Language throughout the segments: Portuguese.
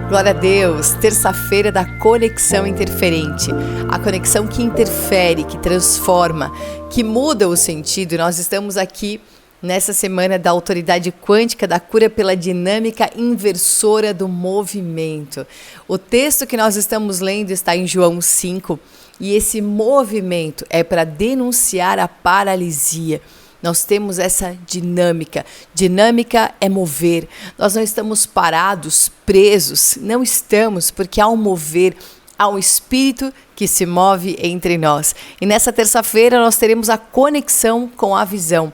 Glória a Deus, terça-feira da Conexão Interferente, a conexão que interfere, que transforma, que muda o sentido. E nós estamos aqui nessa semana da autoridade quântica da cura pela dinâmica inversora do movimento. O texto que nós estamos lendo está em João 5 e esse movimento é para denunciar a paralisia. Nós temos essa dinâmica. Dinâmica é mover. Nós não estamos parados, presos. Não estamos, porque há um mover, há um espírito que se move entre nós. E nessa terça-feira nós teremos a conexão com a visão.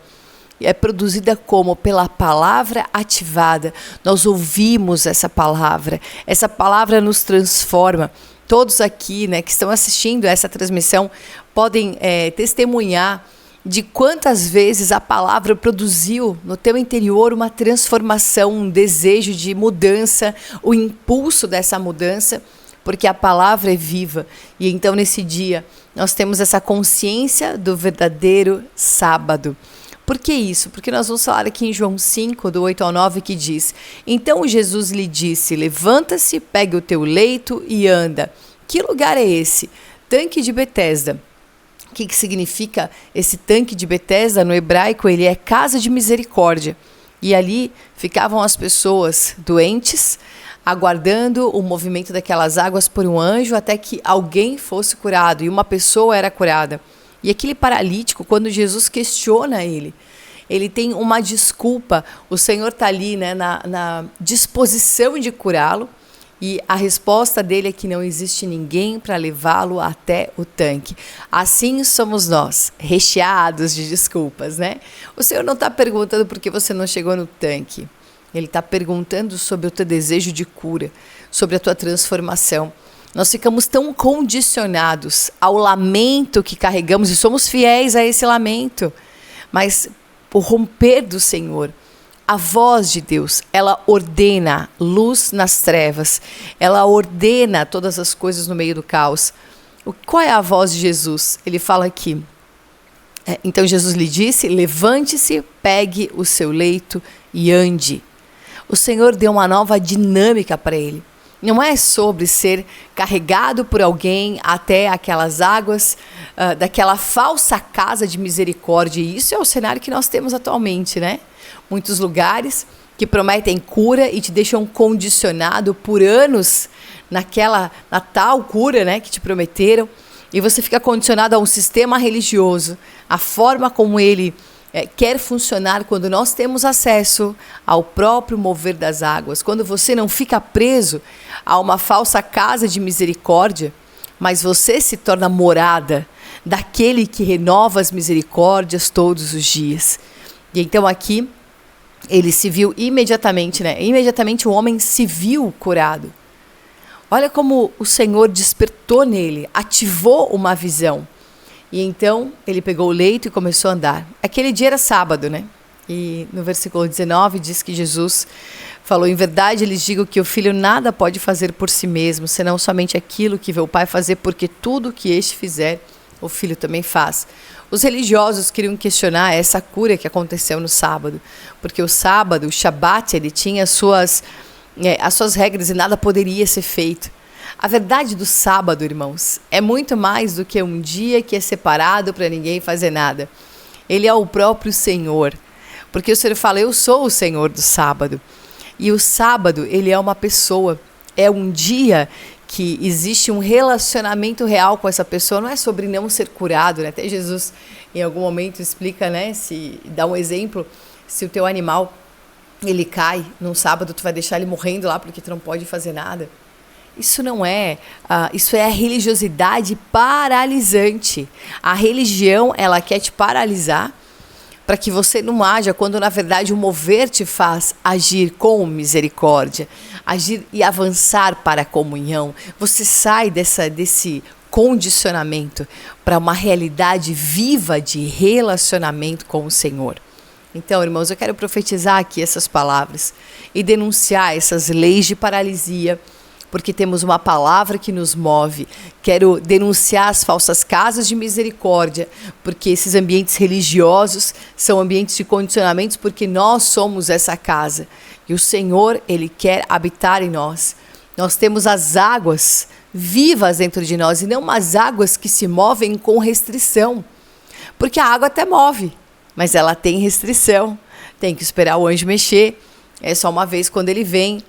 E é produzida como? Pela palavra ativada. Nós ouvimos essa palavra. Essa palavra nos transforma. Todos aqui, que estão assistindo essa transmissão podem testemunhar de quantas vezes a palavra produziu no teu interior uma transformação, um desejo de mudança, o impulso dessa mudança, porque a palavra é viva. E então nesse dia nós temos essa consciência do verdadeiro sábado. Por que isso? Porque nós vamos falar aqui em João 5, do 8 ao 9, que diz: Então Jesus lhe disse, levanta-se, pegue o teu leito e anda. Que lugar é esse? Tanque de Betesda. O que significa esse tanque de Betesda? No hebraico, ele é casa de misericórdia. E ali ficavam as pessoas doentes, aguardando o movimento daquelas águas por um anjo até que alguém fosse curado. E uma pessoa era curada. E aquele paralítico, quando Jesus questiona ele tem uma desculpa. O Senhor está ali na disposição de curá-lo. E a resposta dele é que não existe ninguém para levá-lo até o tanque. Assim somos nós, recheados de desculpas, O Senhor não está perguntando por que você não chegou no tanque. Ele está perguntando sobre o teu desejo de cura, sobre a tua transformação. Nós ficamos tão condicionados ao lamento que carregamos e somos fiéis a esse lamento. Mas o romper do Senhor, a voz de Deus, ela ordena luz nas trevas, ela ordena todas as coisas no meio do caos. Qual é a voz de Jesus? Ele fala aqui, então Jesus lhe disse, levante-se, pegue o seu leito e ande. O Senhor deu uma nova dinâmica para ele. Não é sobre ser carregado por alguém até aquelas águas daquela falsa casa de misericórdia. E isso é o cenário que nós temos atualmente, Muitos lugares que prometem cura e te deixam condicionado por anos na tal cura, que te prometeram. E você fica condicionado a um sistema religioso, a forma como ele quer funcionar quando nós temos acesso ao próprio mover das águas. Quando você não fica preso a uma falsa casa de misericórdia, mas você se torna morada daquele que renova as misericórdias todos os dias. E então aqui ele se viu imediatamente, Imediatamente o homem se viu curado. Olha como o Senhor despertou nele, ativou uma visão. E então ele pegou o leito e começou a andar. Aquele dia era sábado, E no versículo 19 diz que Jesus falou, em verdade lhes digo que o filho nada pode fazer por si mesmo, senão somente aquilo que vê o pai fazer, porque tudo que este fizer, o filho também faz. Os religiosos queriam questionar essa cura que aconteceu no sábado, porque o sábado, o Shabat, ele tinha as suas regras e nada poderia ser feito. A verdade do sábado, irmãos, é muito mais do que um dia que é separado para ninguém fazer nada. Ele é o próprio Senhor, porque o Senhor fala, eu sou o Senhor do sábado. E o sábado, ele é uma pessoa, é um dia que existe um relacionamento real com essa pessoa, não é sobre não ser curado, Até Jesus, em algum momento, explica, se dá um exemplo, se o teu animal, ele cai num sábado, tu vai deixar ele morrendo lá porque tu não pode fazer nada. Isso não é, isso é a religiosidade paralisante. A religião, ela quer te paralisar para que você não haja, quando na verdade o mover te faz agir com misericórdia, agir e avançar para a comunhão. Você sai desse condicionamento para uma realidade viva de relacionamento com o Senhor. Então, irmãos, eu quero profetizar aqui essas palavras e denunciar essas leis de paralisia, porque temos uma palavra que nos move. Quero denunciar as falsas casas de misericórdia, porque esses ambientes religiosos são ambientes de condicionamentos, porque nós somos essa casa. E o Senhor, Ele quer habitar em nós. Nós temos as águas vivas dentro de nós e não umas águas que se movem com restrição. Porque a água até move, mas ela tem restrição. Tem que esperar o anjo mexer. É só uma vez quando ele vem.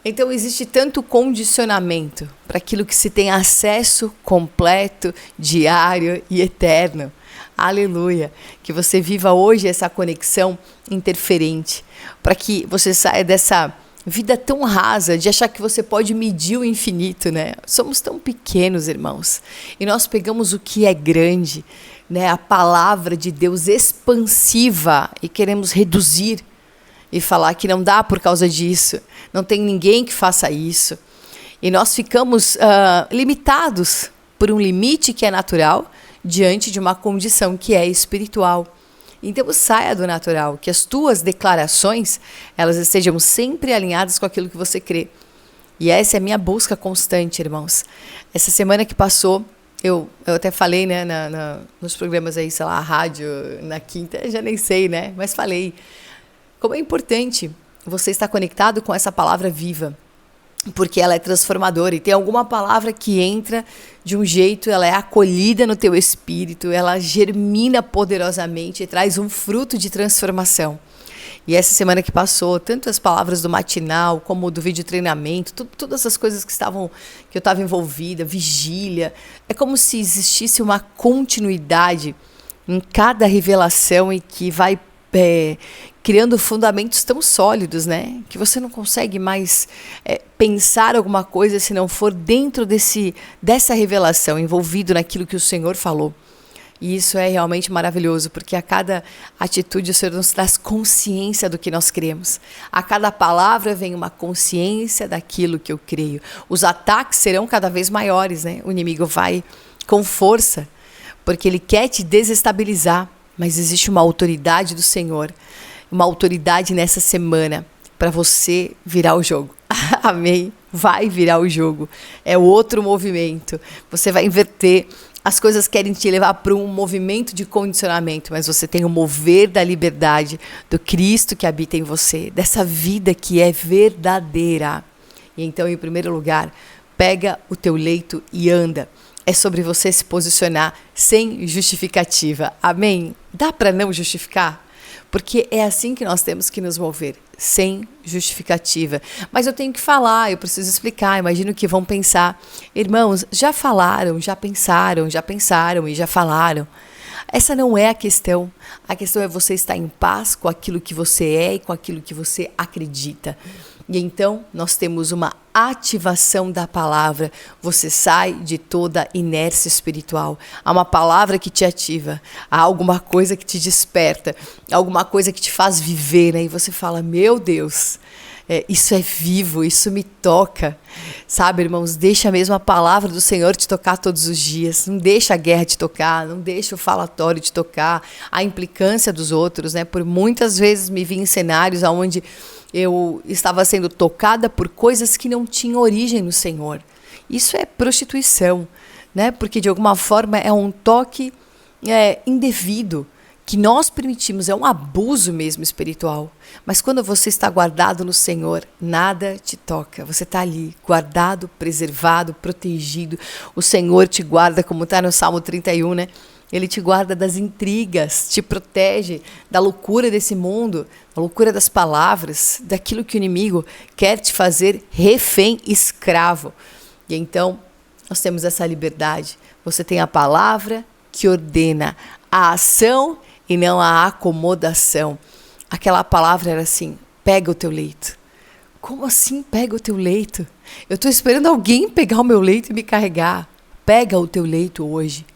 Então existe tanto condicionamento para aquilo que se tem acesso completo, diário e eterno. Aleluia! Que você viva hoje essa conexão interferente, para que você saia dessa vida tão rasa de achar que você pode medir o infinito, né? Somos tão pequenos, irmãos, e nós pegamos o que é grande, né? A palavra de Deus expansiva e queremos reduzir e falar que não dá por causa disso, não tem ninguém que faça isso. E nós ficamos limitados por um limite que é natural diante de uma condição que é espiritual. Então saia do natural, que as tuas declarações elas estejam sempre alinhadas com aquilo que você crê. E essa é a minha busca constante, irmãos. Essa semana que passou, eu até falei, né, nos programas aí, sei lá, a rádio, na quinta, já nem sei, né, mas falei. Como é importante você estar conectado com essa palavra viva, porque ela é transformadora e tem alguma palavra que entra de um jeito, ela é acolhida no teu espírito, ela germina poderosamente e traz um fruto de transformação. E essa semana que passou, tanto as palavras do matinal como do vídeo treinamento, todas as coisas que eu estava envolvida, vigília, é como se existisse uma continuidade em cada revelação e que vai criando fundamentos tão sólidos, né? Que você não consegue mais pensar alguma coisa se não for dentro dessa revelação, envolvido naquilo que o Senhor falou. E isso é realmente maravilhoso, porque a cada atitude o Senhor nos traz consciência do que nós cremos. A cada palavra vem uma consciência daquilo que eu creio. Os ataques serão cada vez maiores, né? O inimigo vai com força, porque ele quer te desestabilizar. Mas existe uma autoridade do Senhor, uma autoridade nessa semana para você virar o jogo. Amém? Vai virar o jogo. É outro movimento. Você vai inverter. As coisas querem te levar para um movimento de condicionamento, mas você tem o mover da liberdade do Cristo que habita em você, dessa vida que é verdadeira. E então, em primeiro lugar, pega o teu leito e anda. É sobre você se posicionar sem justificativa. Amém? Dá para não justificar? Porque é assim que nós temos que nos mover, sem justificativa. Mas eu tenho que falar, eu preciso explicar. Imagino que vão pensar, irmãos, já falaram, já pensaram e já falaram. Essa não é a questão. A questão é você estar em paz com aquilo que você é e com aquilo que você acredita. E então nós temos uma ativação da palavra. Você sai de toda inércia espiritual. Há uma palavra que te ativa. Há alguma coisa que te desperta. Alguma coisa que te faz viver, né? E você fala, meu Deus, isso é vivo, isso me toca. Sabe, irmãos, deixa mesmo a palavra do Senhor te tocar todos os dias. Não deixa a guerra te tocar, não deixa o falatório te tocar, a implicância dos outros, né? Por muitas vezes me vi em cenários onde eu estava sendo tocada por coisas que não tinham origem no Senhor. Isso é prostituição, né? Porque de alguma forma é um toque indevido que nós permitimos, é um abuso mesmo espiritual. Mas quando você está guardado no Senhor, nada te toca. Você está ali, guardado, preservado, protegido. O Senhor te guarda, como está no Salmo 31, né? Ele te guarda das intrigas, te protege da loucura desse mundo, da loucura das palavras, daquilo que o inimigo quer te fazer refém, escravo. E então, nós temos essa liberdade. Você tem a palavra que ordena a ação e não a acomodação. Aquela palavra era assim, pega o teu leito. Como assim pega o teu leito? Eu estou esperando alguém pegar o meu leito e me carregar. Pega o teu leito hoje.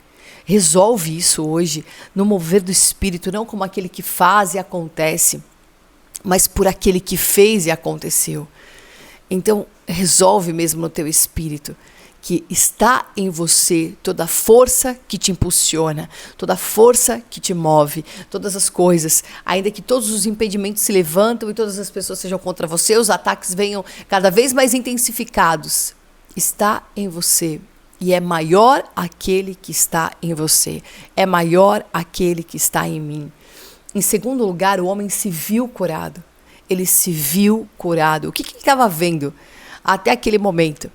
Resolve isso hoje, no mover do Espírito, não como aquele que faz e acontece, mas por aquele que fez e aconteceu. Então, resolve mesmo no teu espírito que está em você toda a força que te impulsiona, toda a força que te move, todas as coisas, ainda que todos os impedimentos se levantam e todas as pessoas sejam contra você, os ataques venham cada vez mais intensificados. Está em você. E é maior aquele que está em você. É maior aquele que está em mim. Em segundo lugar, o homem se viu curado. Ele se viu curado. O que ele estava vendo? até aquele momento.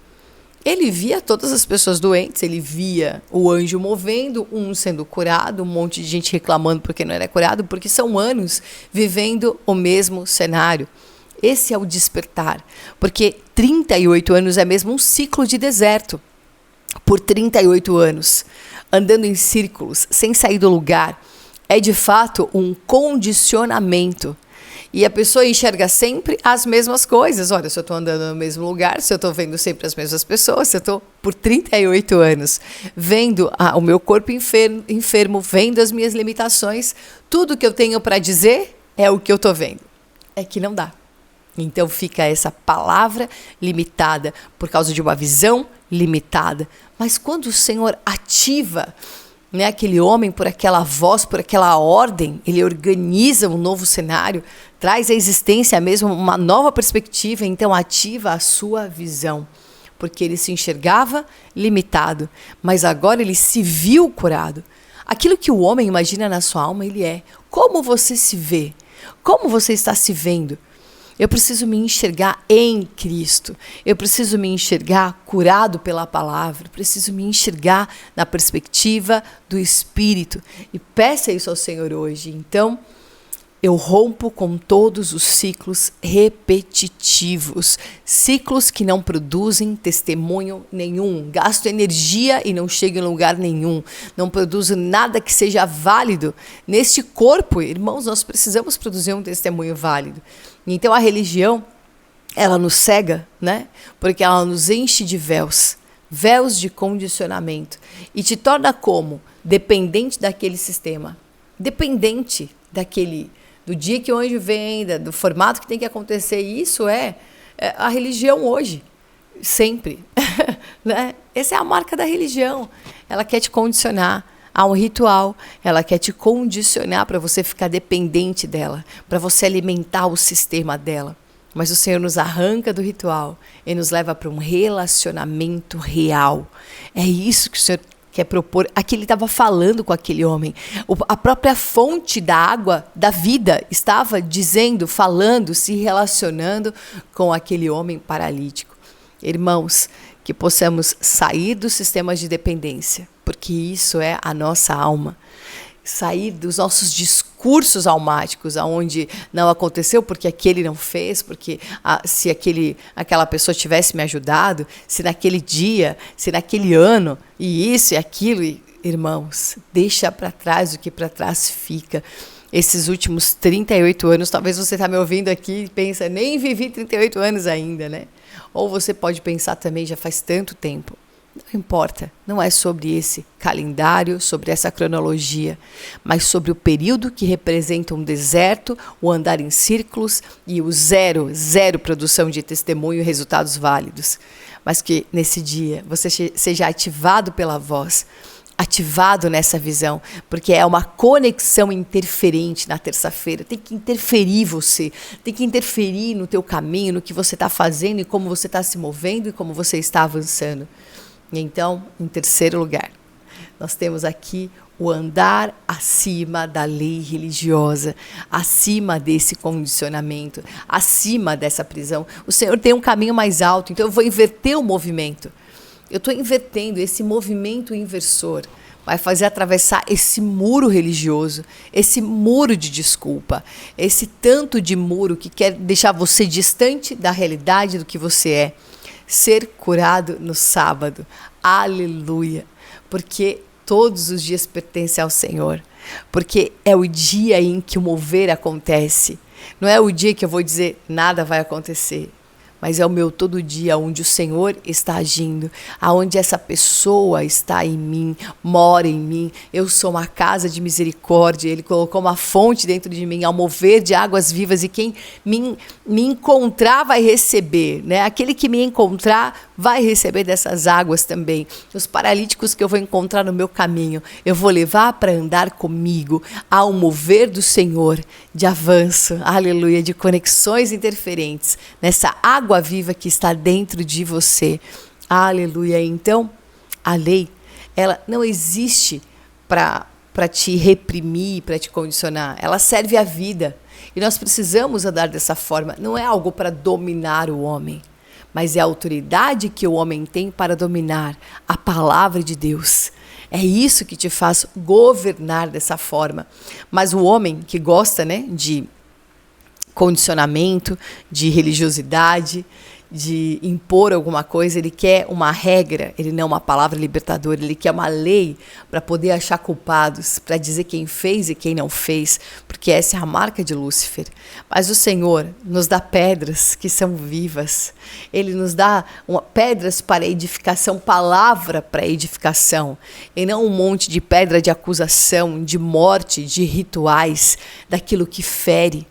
Ele via todas as pessoas doentes, ele via o anjo movendo, um sendo curado, um monte de gente reclamando porque não era curado, porque são anos vivendo o mesmo cenário. Esse é o despertar, porque 38 anos é mesmo um ciclo de deserto. Por 38 anos, andando em círculos, sem sair do lugar, é de fato um condicionamento. E a pessoa enxerga sempre as mesmas coisas. Olha, se eu estou andando no mesmo lugar, se eu estou vendo sempre as mesmas pessoas, se eu estou por 38 anos vendo o meu corpo enfermo, vendo as minhas limitações, tudo que eu tenho para dizer é o que eu estou vendo. É que não dá. Então fica essa palavra limitada por causa de uma visão limitada. Mas quando o Senhor ativa, né, aquele homem por aquela voz, por aquela ordem, ele organiza um novo cenário, traz à existência mesmo uma nova perspectiva, então ativa a sua visão. Porque ele se enxergava limitado, mas agora ele se viu curado. Aquilo que o homem imagina na sua alma, ele é. Como você se vê? Como você está se vendo? Eu preciso me enxergar em Cristo. Eu preciso me enxergar curado pela palavra. Preciso me enxergar na perspectiva do Espírito. E peça isso ao Senhor hoje. Então, eu rompo com todos os ciclos repetitivos. Ciclos que não produzem testemunho nenhum. Gasto energia e não chego em lugar nenhum. Não produzo nada que seja válido. Neste corpo, irmãos, nós precisamos produzir um testemunho válido. Então a religião, ela nos cega, né? Porque ela nos enche de véus, véus de condicionamento, e te torna como? Dependente daquele sistema, dependente do dia que o anjo vem, do formato que tem que acontecer. E isso é a religião hoje, sempre. Né? Essa é a marca da religião. Ela quer te condicionar a um ritual, ela quer te condicionar para você ficar dependente dela, para você alimentar o sistema dela. Mas o Senhor nos arranca do ritual e nos leva para um relacionamento real. É isso que o Senhor quer propor. Aqui ele estava falando com aquele homem. A própria fonte da água da vida estava dizendo, falando, se relacionando com aquele homem paralítico. Irmãos, que possamos sair dos sistemas de dependência, porque isso é a nossa alma. Sair dos nossos discursos almáticos, aonde não aconteceu porque aquele não fez, porque se aquela pessoa tivesse me ajudado, se naquele dia, se naquele ano, e isso e aquilo. Irmãos, deixa para trás o que para trás fica. Esses últimos 38 anos, talvez você está me ouvindo aqui e pensa, nem vivi 38 anos ainda, né? Ou você pode pensar também, já faz tanto tempo. Não importa, não é sobre esse calendário, sobre essa cronologia, mas sobre o período que representa um deserto, o andar em círculos e o zero produção de testemunho e resultados válidos. Mas que nesse dia você seja ativado pela voz, ativado nessa visão, porque é uma conexão interferente na terça-feira. Tem que interferir você, tem que interferir no teu caminho, no que você está fazendo e como você está se movendo e como você está avançando. Então, em terceiro lugar, nós temos aqui o andar acima da lei religiosa, acima desse condicionamento, acima dessa prisão. O Senhor tem um caminho mais alto, então eu vou inverter o movimento. Eu estou invertendo esse movimento inversor. Vai fazer atravessar esse muro religioso, esse muro de desculpa, esse tanto de muro que quer deixar você distante da realidade do que você é. Ser curado no sábado. Aleluia. Porque todos os dias pertencem ao Senhor. Porque é o dia em que o mover acontece. Não é o dia que eu vou dizer nada vai acontecer. Mas é o meu todo dia onde o Senhor está agindo, aonde essa pessoa está em mim, mora em mim. Eu sou uma casa de misericórdia, Ele colocou uma fonte dentro de mim, ao mover de águas vivas, e quem me encontrar vai receber, né? Aquele que me encontrar vai receber dessas águas também. Os paralíticos que eu vou encontrar no meu caminho, eu vou levar para andar comigo, ao mover do Senhor, de avanço, aleluia, de conexões interferentes, nessa água viva que está dentro de você. Aleluia. Então, a lei, ela não existe para te reprimir, para te condicionar. Ela serve à vida. E nós precisamos andar dessa forma. Não é algo para dominar o homem, mas é a autoridade que o homem tem para dominar a palavra de Deus. É isso que te faz governar dessa forma. Mas o homem que gosta, né, de condicionamento, de religiosidade, de impor alguma coisa, ele quer uma regra, ele não uma palavra libertadora, ele quer uma lei para poder achar culpados, para dizer quem fez e quem não fez, porque essa é a marca de Lúcifer. Mas o Senhor nos dá pedras que são vivas, Ele nos dá pedras para edificação, palavra para edificação, e não um monte de pedra de acusação, de morte, de rituais, daquilo que fere.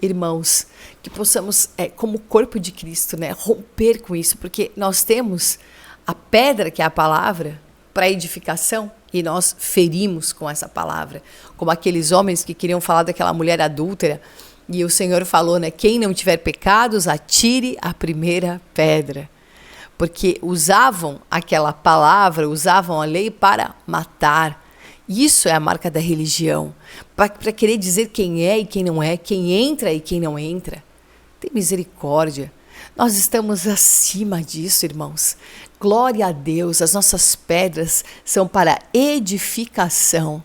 Irmãos, que possamos, como corpo de Cristo, né, romper com isso, porque nós temos a pedra, que é a palavra, para edificação, e nós ferimos com essa palavra, como aqueles homens que queriam falar daquela mulher adúltera, e o Senhor falou, né, quem não tiver pecados, atire a primeira pedra, porque usavam aquela palavra, usavam a lei para matar. Isso é a marca da religião, para querer dizer quem é e quem não é, quem entra e quem não entra. Tem misericórdia. Nós estamos acima disso, irmãos. Glória a Deus, as nossas pedras são para edificação,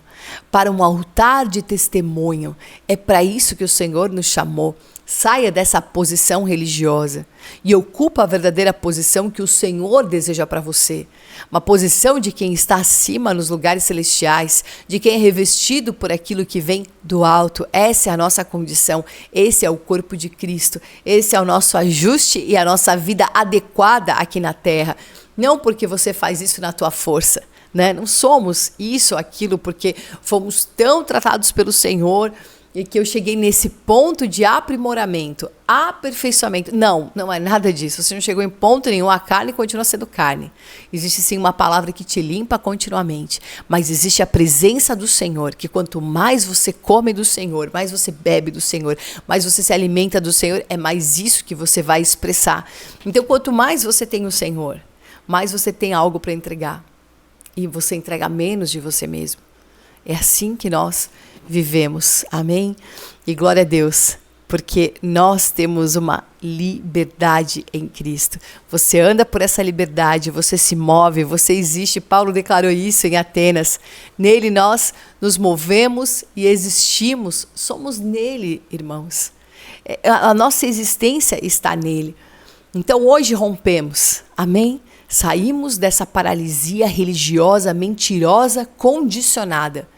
para um altar de testemunho. É para isso que o Senhor nos chamou. Saia dessa posição religiosa e ocupa a verdadeira posição que o Senhor deseja para você. Uma posição de quem está acima nos lugares celestiais, de quem é revestido por aquilo que vem do alto. Essa é a nossa condição, esse é o corpo de Cristo, esse é o nosso ajuste e a nossa vida adequada aqui na terra. Não porque você faz isso na tua força, né? Não somos isso, aquilo, porque fomos tão tratados pelo Senhor e que eu cheguei nesse ponto de aprimoramento, aperfeiçoamento. Não, não é nada disso. Você não chegou em ponto nenhum, a carne continua sendo carne. Existe sim uma palavra que te limpa continuamente, mas existe a presença do Senhor, que quanto mais você come do Senhor, mais você bebe do Senhor, mais você se alimenta do Senhor, é mais isso que você vai expressar. Então, quanto mais você tem o Senhor, mais você tem algo para entregar. E você entrega menos de você mesmo. É assim que nós vivemos, amém? E glória a Deus, porque nós temos uma liberdade em Cristo. Você anda por essa liberdade, você se move, você existe. Paulo declarou isso em Atenas. Nele nós nos movemos e existimos, somos nele, irmãos. A nossa existência está nele. Então hoje rompemos, amém? Saímos dessa paralisia religiosa, mentirosa, condicionada.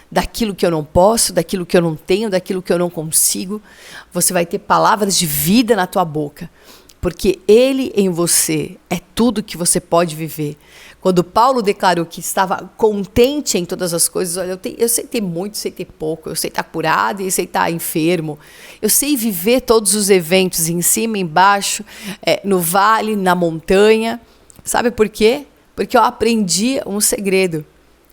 Daquilo que eu não posso, daquilo que eu não tenho, daquilo que eu não consigo. Você vai ter palavras de vida na tua boca, porque Ele em você é tudo que você pode viver. Quando Paulo declarou que estava contente em todas as coisas, olha, eu sei ter muito, sei ter pouco, eu sei estar curado e sei estar enfermo. Eu sei viver todos os eventos, em cima, embaixo, no vale, na montanha. Sabe por quê? Porque eu aprendi um segredo.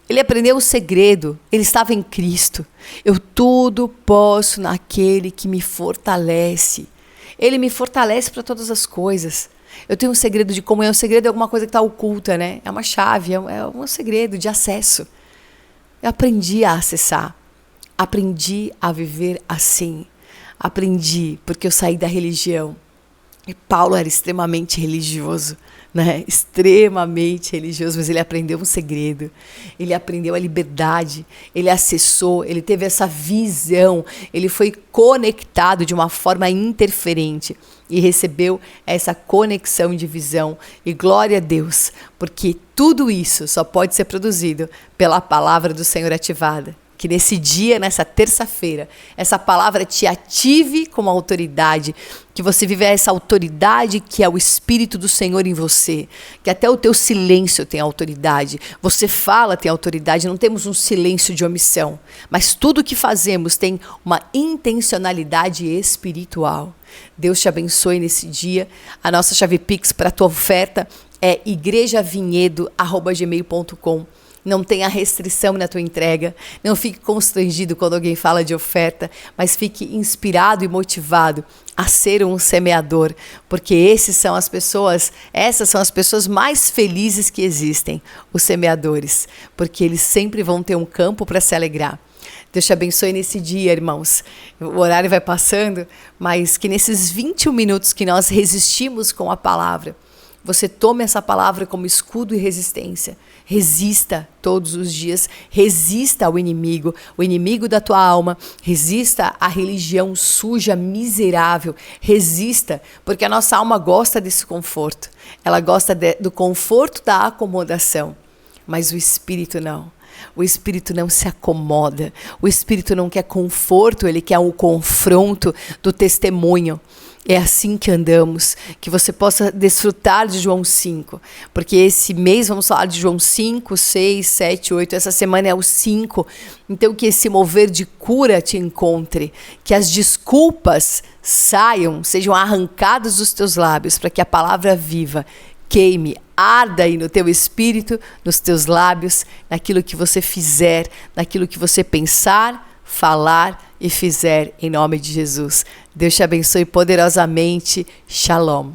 Ele aprendeu o segredo, ele estava em Cristo. Eu tudo posso naquele que me fortalece. Ele me fortalece para todas as coisas. Eu tenho um segredo de comunhão. O segredo é alguma coisa que está oculta, né? É uma chave, é um segredo de acesso. Eu aprendi a acessar. Aprendi a viver assim. Aprendi porque eu saí da religião. E Paulo era extremamente religioso, né? Extremamente religioso, mas ele aprendeu um segredo, ele aprendeu a liberdade, ele acessou, ele teve essa visão, ele foi conectado de uma forma interferente e recebeu essa conexão de visão. E glória a Deus, porque tudo isso só pode ser produzido pela palavra do Senhor ativada. Que nesse dia, nessa terça-feira, essa palavra te ative como autoridade, que você viva essa autoridade que é o Espírito do Senhor em você, que até o teu silêncio tem autoridade, você fala tem autoridade, não temos um silêncio de omissão, mas tudo que fazemos tem uma intencionalidade espiritual. Deus te abençoe nesse dia. A nossa chave Pix para a tua oferta é igrejavinhedo@gmail.com. Não tenha restrição na tua entrega, não fique constrangido quando alguém fala de oferta, mas fique inspirado e motivado a ser um semeador, porque essas são as pessoas mais felizes que existem, os semeadores, porque eles sempre vão ter um campo para se alegrar. Deus te abençoe nesse dia, irmãos. O horário vai passando, mas que nesses 21 minutos que nós resistimos com a palavra, você tome essa palavra como escudo e resistência. Resista todos os dias, resista ao inimigo, o inimigo da tua alma, resista à religião suja, miserável, resista, porque a nossa alma gosta desse conforto, ela gosta do conforto da acomodação, mas o espírito não. O espírito não se acomoda, o espírito não quer conforto, ele quer o confronto do testemunho. É assim que andamos, que você possa desfrutar de João 5, porque esse mês vamos falar de João 5, 6, 7, 8, essa semana é o 5, então que esse mover de cura te encontre, que as desculpas sejam arrancadas dos teus lábios, para que a palavra viva queime, arda aí no teu espírito, nos teus lábios, naquilo que você fizer, naquilo que você pensar, falar e fizer, em nome de Jesus. Deus te abençoe poderosamente. Shalom.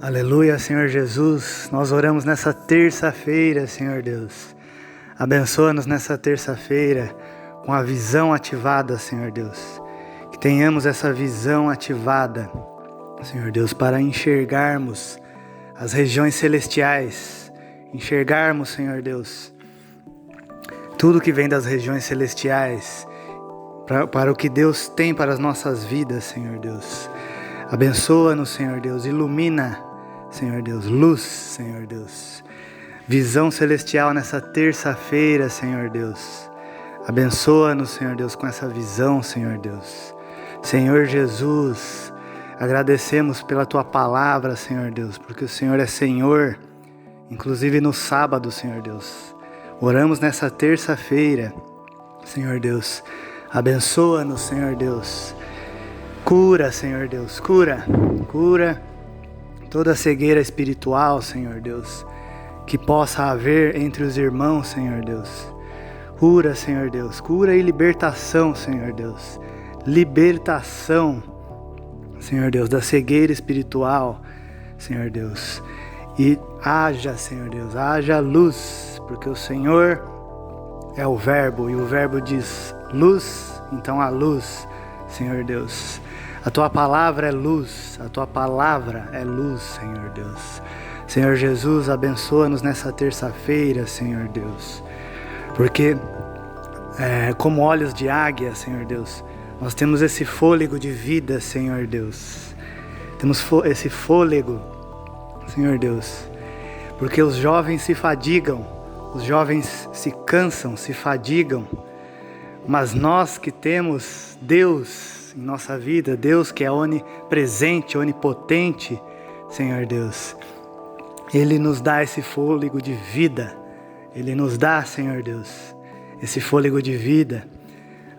Aleluia, Senhor Jesus. Nós oramos nessa terça-feira, Senhor Deus. Abençoa-nos nessa terça-feira com a visão ativada, Senhor Deus. Que tenhamos essa visão ativada, Senhor Deus, para enxergarmos as regiões celestiais, enxergarmos, Senhor Deus, tudo que vem das regiões celestiais, para o que Deus tem para as nossas vidas, Senhor Deus. Abençoa-nos, Senhor Deus, ilumina, Senhor Deus, luz, Senhor Deus. Visão celestial nessa terça-feira, Senhor Deus. Abençoa-nos, Senhor Deus, com essa visão, Senhor Deus. Senhor Jesus, agradecemos pela Tua palavra, Senhor Deus, porque o Senhor é Senhor, inclusive no sábado, Senhor Deus. Oramos nessa terça-feira, Senhor Deus. Abençoa-nos, Senhor Deus. Cura, Senhor Deus, cura toda cegueira espiritual, Senhor Deus, que possa haver entre os irmãos, Senhor Deus. Cura, Senhor Deus, cura e libertação, Senhor Deus. Libertação, Senhor Deus, da cegueira espiritual, Senhor Deus. E haja, Senhor Deus, haja luz, porque o Senhor é o Verbo, e o Verbo diz luz, então há luz, Senhor Deus. A Tua palavra é luz, a Tua palavra é luz, Senhor Deus. Senhor Jesus, abençoa-nos nessa terça-feira, Senhor Deus. Porque como olhos de águia, Senhor Deus, nós temos esse fôlego de vida, Senhor Deus. Temos esse fôlego, Senhor Deus, porque os jovens se fadigam, os jovens se cansam, se fadigam, mas nós que temos Deus em nossa vida, Deus que é onipresente, onipotente, Senhor Deus, Ele nos dá esse fôlego de vida, Ele nos dá, Senhor Deus, esse fôlego de vida.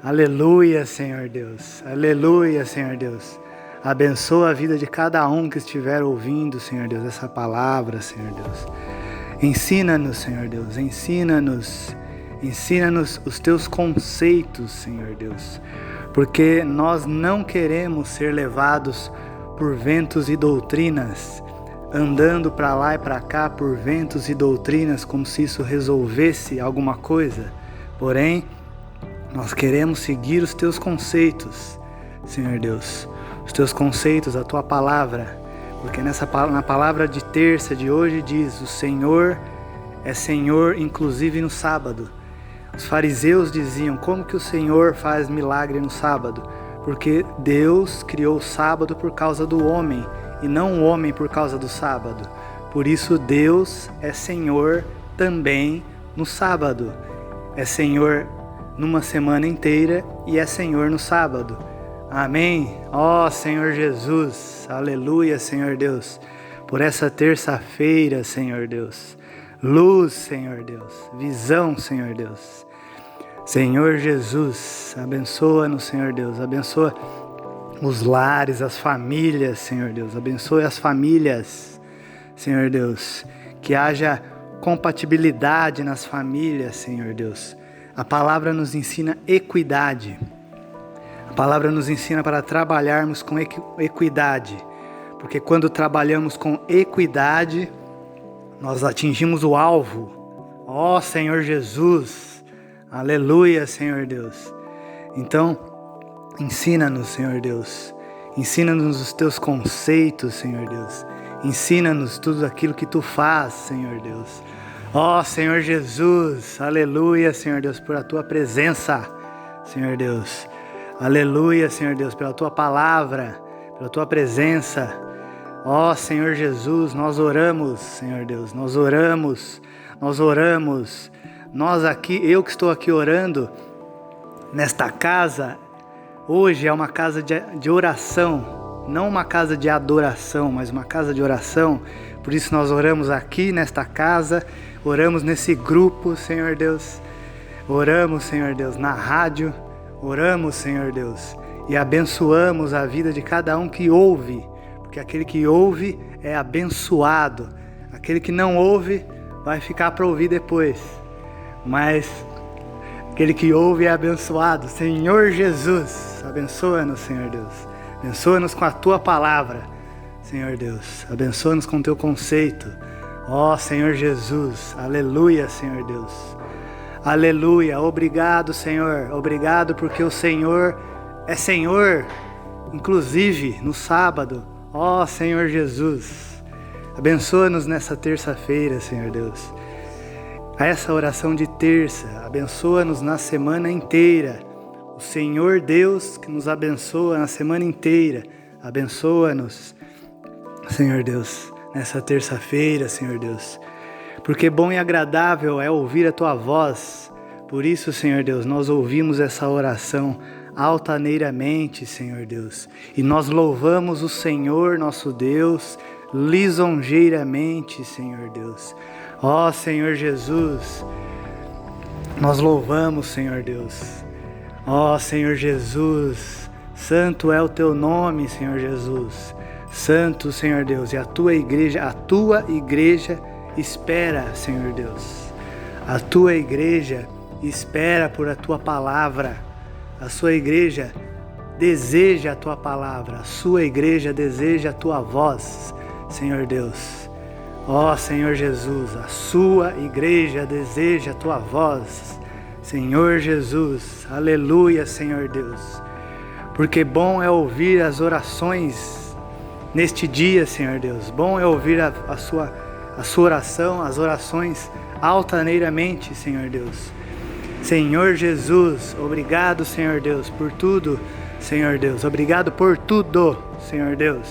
Aleluia, Senhor Deus, aleluia, Senhor Deus. Abençoa a vida de cada um que estiver ouvindo, Senhor Deus, essa palavra, Senhor Deus. Ensina-nos, Senhor Deus, ensina-nos os Teus conceitos, Senhor Deus, porque nós não queremos ser levados por ventos e doutrinas, andando para lá e para cá por ventos e doutrinas, como se isso resolvesse alguma coisa. Porém, nós queremos seguir os Teus conceitos, Senhor Deus, os Teus conceitos, a Tua palavra, porque na palavra de terça de hoje diz: o Senhor é Senhor inclusive no sábado. Os fariseus diziam: como que o Senhor faz milagre no sábado? Porque Deus criou o sábado por causa do homem e não o homem por causa do sábado. Por isso Deus é Senhor também no sábado. É Senhor numa semana inteira e é Senhor no sábado. Amém? Ó Senhor Jesus, aleluia, Senhor Deus, por essa terça-feira, Senhor Deus. Luz, Senhor Deus, visão, Senhor Deus. Senhor Jesus, abençoa-nos, Senhor Deus, abençoa os lares, as famílias, Senhor Deus, abençoe as famílias, Senhor Deus, que haja compatibilidade nas famílias, Senhor Deus. A palavra nos ensina equidade. A palavra nos ensina para trabalharmos com equidade, porque quando trabalhamos com equidade, nós atingimos o alvo. Ó Senhor Jesus, Aleluia, Senhor Deus. Então, ensina-nos, Senhor Deus. Ensina-nos os teus conceitos, Senhor Deus. Ensina-nos tudo aquilo que tu faz, Senhor Deus. Ó, Senhor Jesus, aleluia, Senhor Deus, por a tua presença, Senhor Deus. Aleluia, Senhor Deus, pela tua palavra, pela tua presença. Ó, Senhor Jesus, nós oramos, Senhor Deus, nós oramos. Nós aqui, eu que estou aqui orando, nesta casa, hoje é uma casa de oração, não uma casa de adoração, mas uma casa de oração. Por isso nós oramos aqui nesta casa, oramos nesse grupo, Senhor Deus. Oramos, Senhor Deus, na rádio, oramos, Senhor Deus, e abençoamos a vida de cada um que ouve, porque aquele que ouve é abençoado, aquele que não ouve vai ficar para ouvir depois, mas aquele que ouve é abençoado. Senhor Jesus, abençoa-nos, Senhor Deus, abençoa-nos com a tua palavra, Senhor Deus, abençoa-nos com o teu conceito. Ó Senhor Jesus, aleluia, Senhor Deus, aleluia. Obrigado, Senhor, obrigado porque o Senhor é Senhor, inclusive no sábado. Ó Senhor Jesus, abençoa-nos nessa terça-feira, Senhor Deus. A essa oração de terça, abençoa-nos na semana inteira. O Senhor Deus que nos abençoa na semana inteira, abençoa-nos, Senhor Deus, nessa terça-feira, Senhor Deus. Porque bom e agradável é ouvir a tua voz. Por isso, Senhor Deus, nós ouvimos essa oração altaneiramente, Senhor Deus. E nós louvamos o Senhor, nosso Deus, lisonjeiramente, Senhor Deus. Ó Senhor Jesus, nós louvamos, Senhor Deus. Ó Senhor Jesus, santo é o teu nome, Senhor Jesus. Santo, Senhor Deus, e a tua igreja espera, Senhor Deus. A tua igreja espera por a tua palavra. A sua igreja deseja a tua palavra. A sua igreja deseja a tua voz, Senhor Deus. Ó Senhor Jesus, a sua igreja deseja a tua voz, Senhor Jesus. Aleluia, Senhor Deus. Porque bom é ouvir as orações neste dia, Senhor Deus. Bom é ouvir a sua oração, as orações altaneiramente, Senhor Deus. Senhor Jesus, obrigado, Senhor Deus, por tudo, Senhor Deus. Obrigado por tudo, Senhor Deus.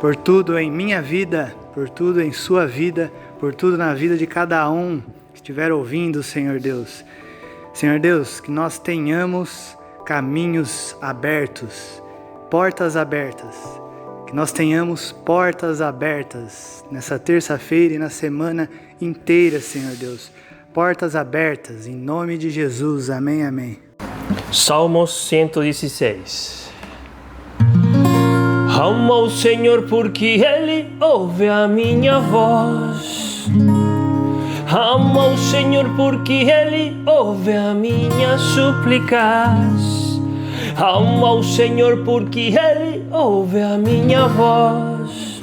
Por tudo em minha vida, por tudo em sua vida, por tudo na vida de cada um que estiver ouvindo, Senhor Deus. Senhor Deus, que nós tenhamos caminhos abertos, portas abertas. Que nós tenhamos portas abertas nessa terça-feira e na semana inteira, Senhor Deus. Portas abertas, em nome de Jesus. Amém, amém. Salmos 116. Amo ao Senhor porque Ele ouve a minha voz. Amo ao Senhor porque Ele ouve a minha súplicas. Amo ao Senhor porque Ele ouve a minha voz.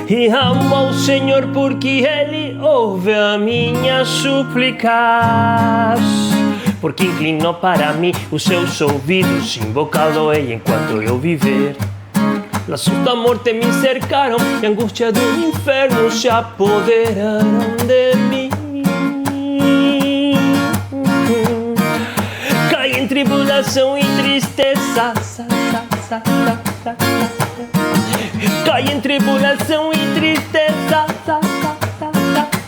E amo ao Senhor porque Ele ouve a minha súplicas. Porque inclinou para mim os seus ouvidos, invocá-lo-ei enquanto eu viver. Laços da morte me cercaram e a angústia do inferno se apoderaram de mim. Caí em tribulação e tristeza. Caí em tribulação e tristeza.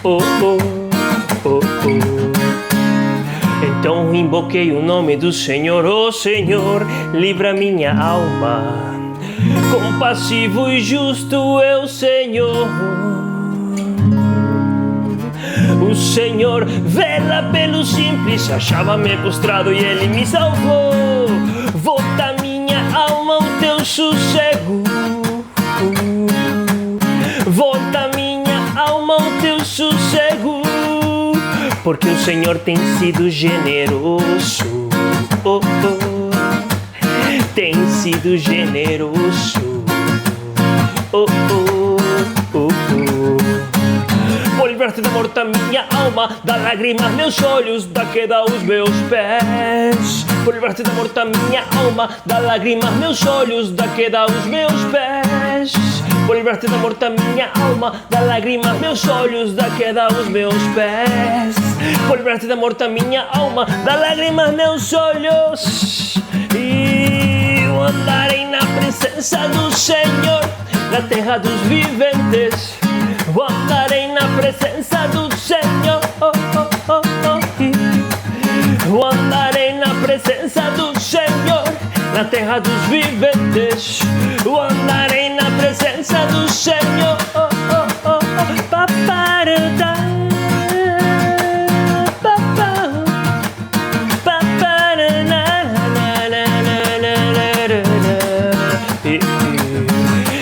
Oh, oh, oh, oh. Então invoquei o nome do Senhor. Oh Senhor, livra minha alma. Compassivo e justo é o Senhor. O Senhor vela pelo simples. Achava-me prostrado e Ele me salvou. Volta minha alma ao teu sossego. Volta minha alma ao teu sossego. Porque o Senhor tem sido generoso. Oh, oh. Tem sido generoso. Oh, oh, oh, oh. livrar-te da morte a minha alma, da lágrima meus olhos, da queda os meus pés. Vou livrar-te da morte a minha alma, da lágrima meus olhos, da queda os meus pés. Vou livrar-te da morte a minha alma, da lágrima meus olhos, da queda os meus pés. Vou livrar-te da morte a minha alma, da lágrima meus olhos. E eu andarei na presença do Senhor, na terra dos viventes. Eu andarei na presença do Senhor. Eu andarei na presença do Senhor, na terra dos viventes. Eu andarei na presença do Senhor.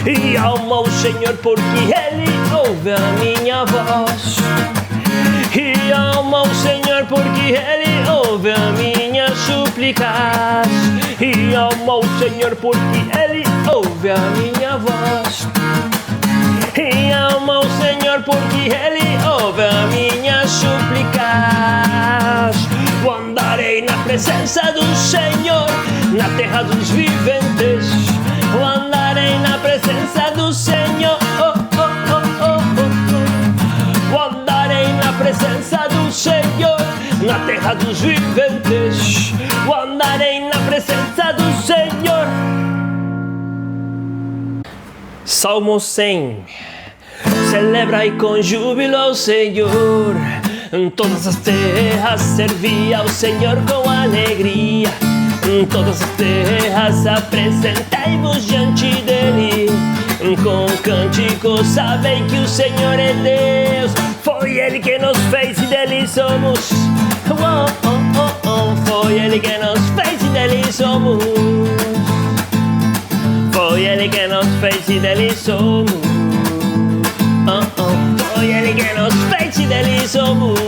E amo o Senhor porque Ele ouve a minha voz. E amo o Senhor porque Ele ouve a minha súplicas. E amo o Senhor porque Ele ouve a minha voz. E amo o Senhor porque Ele ouve a minha súplicas. Eu andarei na presença do Senhor, na terra dos viventes. Eu andarei na presença do Senhor. Eu andarei na presença do Senhor, na terra dos viventes. Eu andarei na presença do Senhor. Salmo 100. Celebrai com júbilo ao Senhor. Em todas as terras servi ao Senhor com alegria. Em todas as terras apresentai-vos diante dele. Com cânticos sabei que o Senhor é Deus. Foi Ele que nos fez e dele somos. Foi Ele que nos fez e dele somos. Foi Ele que nos fez e dele somos. Foi Ele que nos fez e dele somos.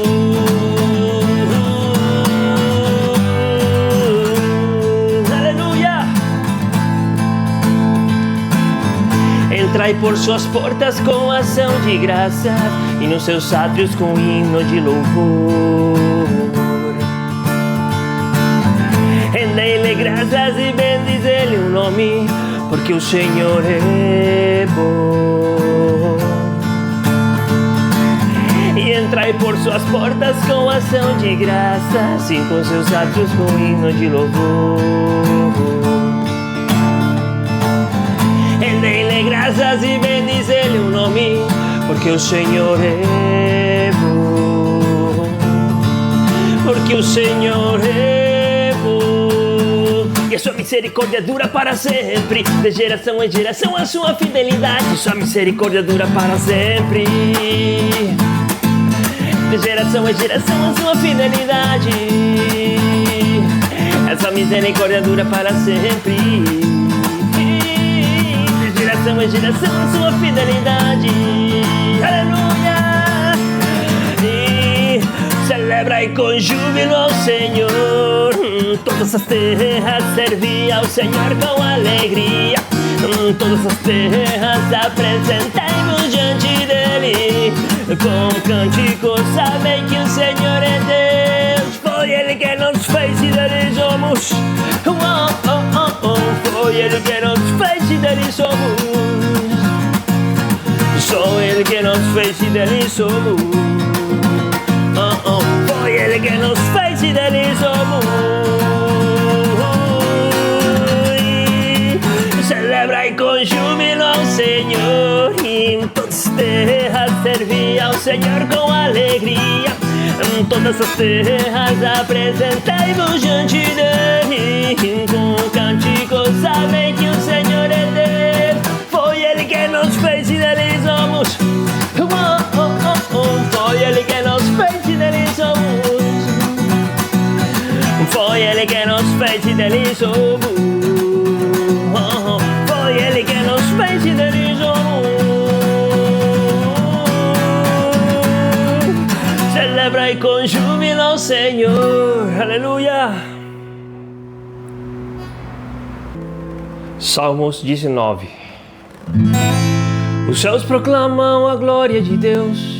Aleluia! Entrai por suas portas com ação de graças e nos seus átrios com hino de louvor. Rendei-lhe graças e bendize-lhe o nome, porque o Senhor é bom. E entrai por suas portas com ação de graças e com seus átrios com hino de louvor. Rendei-lhe graças e bendize-lhe o nome, porque o Senhor é bom. Porque o Senhor é bom. E a sua misericórdia dura para sempre. De geração em geração a sua fidelidade. Sua misericórdia dura para sempre. De geração em geração a sua fidelidade. Essa misericórdia dura para sempre. De geração em geração a sua fidelidade. Aleluia! E celebrai com júbilo ao Senhor. Todas as terras servi ao Senhor com alegria. Todas as terras apresentai-vos diante dele. Com cânticos sabem que o Senhor é Deus. Foi Ele que nos fez e dele somos. Foi Ele que nos fez e dele somos. Só Ele que nos fez e dele somos. Foi Ele que nos fez e dele somos. Celebrai com júbilo ao Senhor. Em todas as terras servi ao Senhor com alegria. Em todas as terras apresentai-vos diante dele. Com cânticos sabem que o Senhor é Deus. Foi Ele que nos fez e dele somos. Foi Ele que nos fez e dele somos. Foi Ele que nos fez e dele somos. Foi Ele que nos fez e dele somos. Celebrai com júbilo ao Senhor. Aleluia. Salmos 19. Os céus proclamam a glória de Deus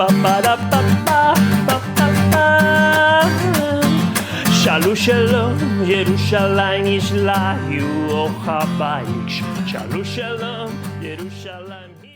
Shalom shalom, Yerushalayim Yishlayu Ochabayik. Shalom shalom, Yerushalayim.